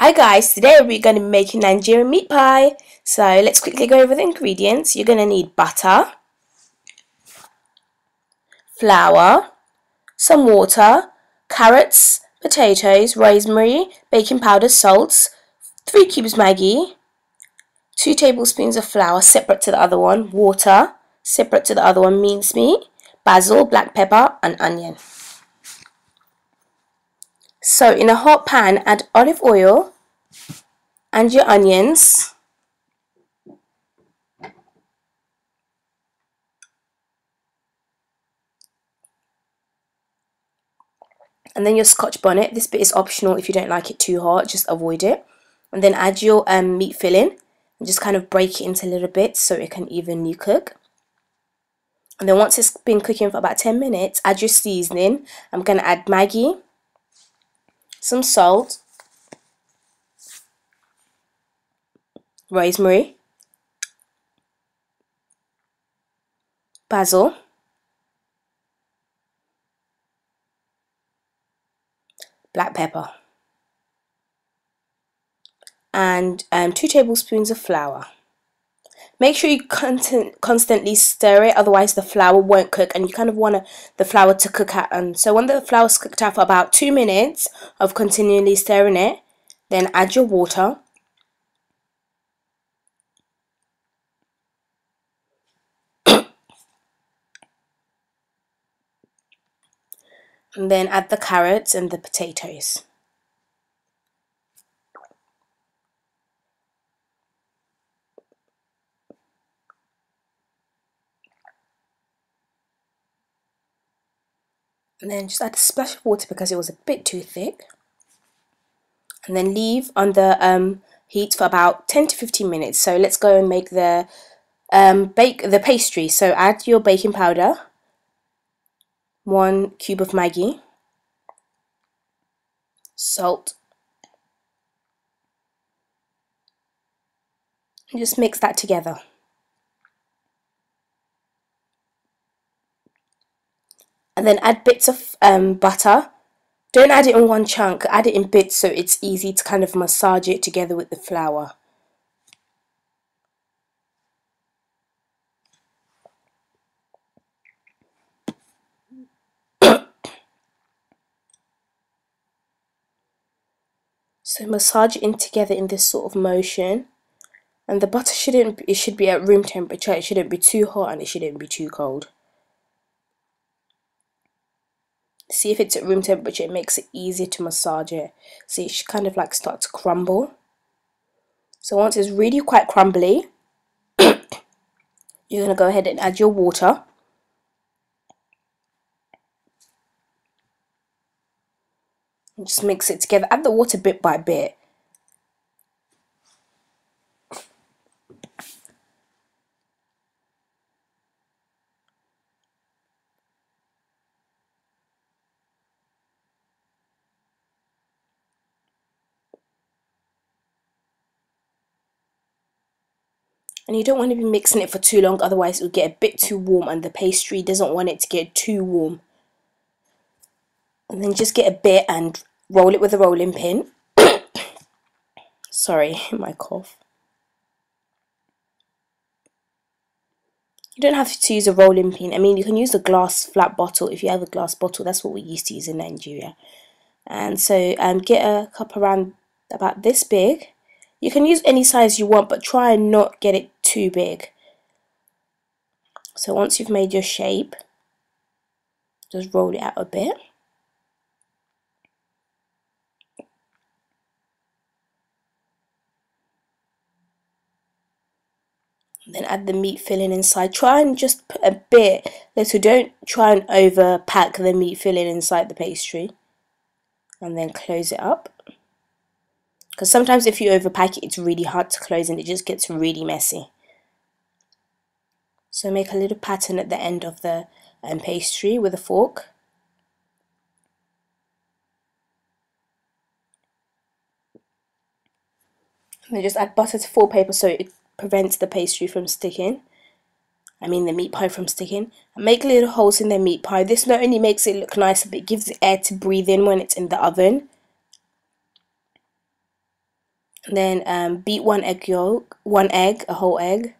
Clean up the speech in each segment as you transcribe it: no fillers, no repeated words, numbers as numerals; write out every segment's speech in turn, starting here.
Hi guys, today we're going to be making Nigerian meat pie. So let's quickly go over the ingredients. You're going to need butter, flour, some water, carrots, potatoes, rosemary, baking powder, salt, 3 cubes Maggi, 2 tablespoons of flour separate to the other one, water separate to the other one, minced meat, basil, black pepper and onion. So in a hot pan add olive oil and your onions. And then your scotch bonnet. This bit is optional if you don't like it too hot, just avoid it. And then add your meat filling and just kind of break it into little bits so it can evenly cook. And then once it's been cooking for about 10 minutes, add your seasoning. I'm going to add Maggi, some salt, rosemary, basil, black pepper, and 2 tablespoons of flour. Make sure you constantly stir it, otherwise the flour won't cook, and you kind of want the flour to cook out. And so when the flour's cooked out for about 2 minutes of continually stirring it, then add your water. And then add the carrots and the potatoes. And then just add a splash of water because it was a bit too thick. And then leave on the heat for about 10 to 15 minutes. So let's go and make the bake the pastry. So add your baking powder, 1 cube of Maggi, salt, and just mix that together. And then add bits of butter. Don't add it in one chunk, add it in bits so it's easy to kind of massage it together with the flour. So massage it in together in this sort of motion. And the butter should be at room temperature. It shouldn't be too hot and it shouldn't be too cold. See if it's at room temperature, it makes it easier to massage it. See, it should kind of like start to crumble. So once it's really quite crumbly, you're going to go ahead and add your water. And just mix it together. Add the water bit by bit. And you don't want to be mixing it for too long, otherwise it will get a bit too warm and the pastry doesn't want it to get too warm. And then just get a bit and roll it with a rolling pin. Sorry, my cough. You don't have to use a rolling pin. I mean, you can use a glass flat bottle if you have a glass bottle. That's what we used to use in Nigeria. And so get a cup around about this big. You can use any size you want, but try and not get it too big. So once you've made your shape, just roll it out a bit. Then add the meat filling inside. Try and just put a bit little. Don't try and overpack the meat filling inside the pastry. And then close it up. Because sometimes if you overpack it, it's really hard to close and it just gets really messy. So make a little pattern at the end of the pastry with a fork. And then just add butter to full paper so it prevents the pastry from sticking. I mean the meat pie from sticking. And make little holes in the meat pie. This not only makes it look nicer, but it gives it air to breathe in when it's in the oven. And then beat one egg yolk, one egg, a whole egg.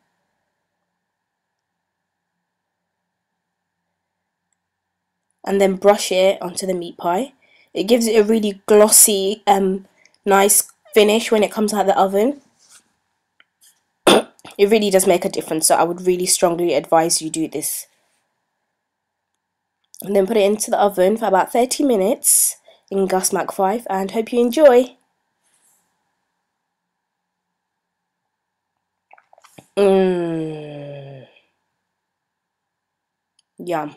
And then brush it onto the meat pie. It gives it a really glossy, nice finish when it comes out of the oven. It really does make a difference, so I would really strongly advise you do this. And then put it into the oven for about 30 minutes in gas mark 5, and hope you enjoy. Yum.